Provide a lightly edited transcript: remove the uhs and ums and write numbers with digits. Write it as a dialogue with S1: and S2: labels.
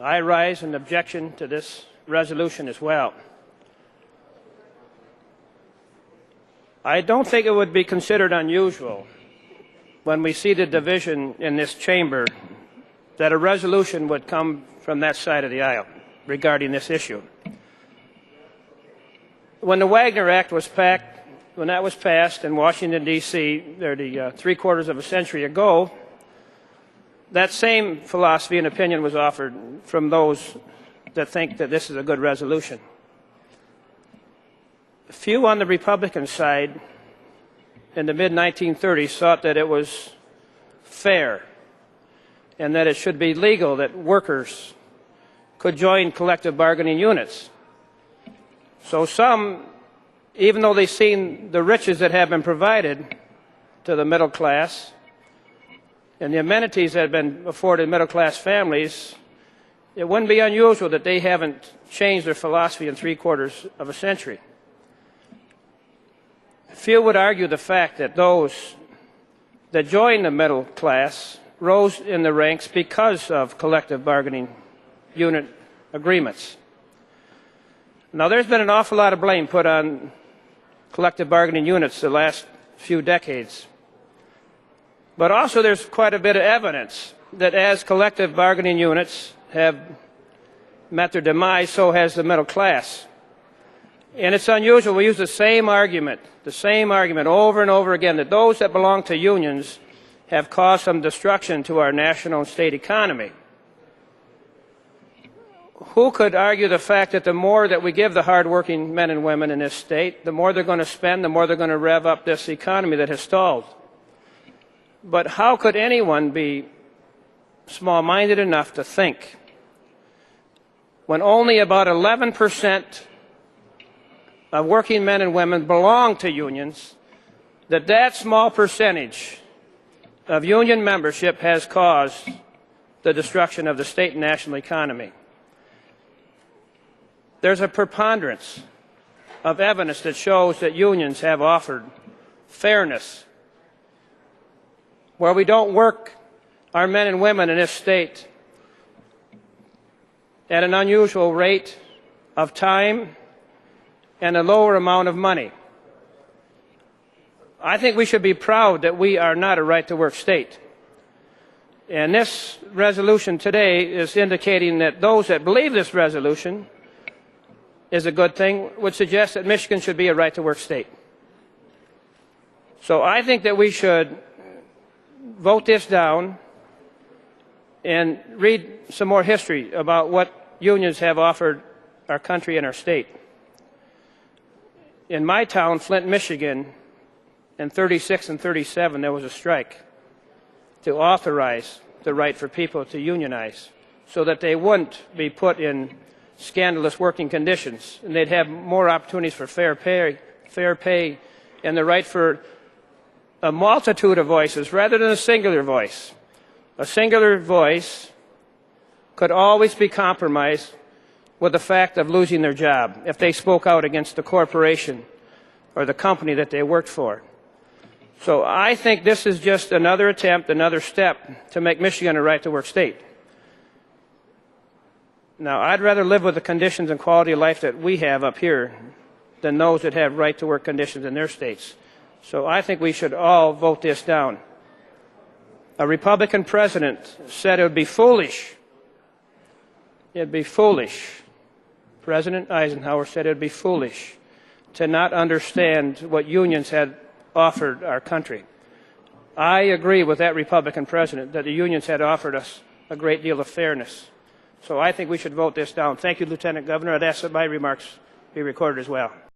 S1: I rise in objection to this resolution as well. I don't think it would be considered unusual when we see the division in this chamber that a resolution would come from that side of the aisle regarding this issue. When the Wagner Act was passed in Washington, D.C., nearly three-quarters of a century ago, that same philosophy and opinion was offered from those that think that this is a good resolution. Few on the Republican side in the mid-1930s thought that it was fair and that it should be legal that workers could join collective bargaining units. So some, even though they've seen the riches that have been provided to the middle class and the amenities that have been afforded middle-class families, it wouldn't be unusual that they haven't changed their philosophy in three-quarters of a century. Few would argue the fact that those that joined the middle class rose in the ranks because of collective bargaining unit agreements. Now, there's been an awful lot of blame put on collective bargaining units the last few decades. But also there's quite a bit of evidence that as collective bargaining units have met their demise, so has the middle class. And it's unusual. We use the same argument over and over again, that those that belong to unions have caused some destruction to our national and state economy. Who could argue the fact that the more that we give the hardworking men and women in this state, the more they're going to spend, the more they're going to rev up this economy that has stalled? But how could anyone be small-minded enough to think, when only about 11% of working men and women belong to unions, that that small percentage of union membership has caused the destruction of the state and national economy? There's a preponderance of evidence that shows that unions have offered fairness, where we don't work our men and women in this state at an unusual rate of time and a lower amount of money. I think we should be proud that we are not a right-to-work state. And this resolution today is indicating that those that believe this resolution is a good thing would suggest that Michigan should be a right-to-work state. So I think that we should vote this down and read some more history about what unions have offered our country and our state. In my town, Flint, Michigan, in 36 and 37, there was a strike to authorize the right for people to unionize so that they wouldn't be put in scandalous working conditions, and they'd have more opportunities for fair pay and the right for a multitude of voices rather than a singular voice. A singular voice could always be compromised with the fact of losing their job if they spoke out against the corporation or the company that they worked for. So I think this is just another attempt, another step to make Michigan a right-to-work state. Now, I'd rather live with the conditions and quality of life that we have up here than those that have right-to-work conditions in their states. So I think we should all vote this down. A Republican president said it would be foolish. It'd be foolish. President Eisenhower said it would be foolish to not understand what unions had offered our country. I agree with that Republican president that the unions had offered us a great deal of fairness. So I think we should vote this down. Thank you, Lieutenant Governor. I'd ask that my remarks be recorded as well.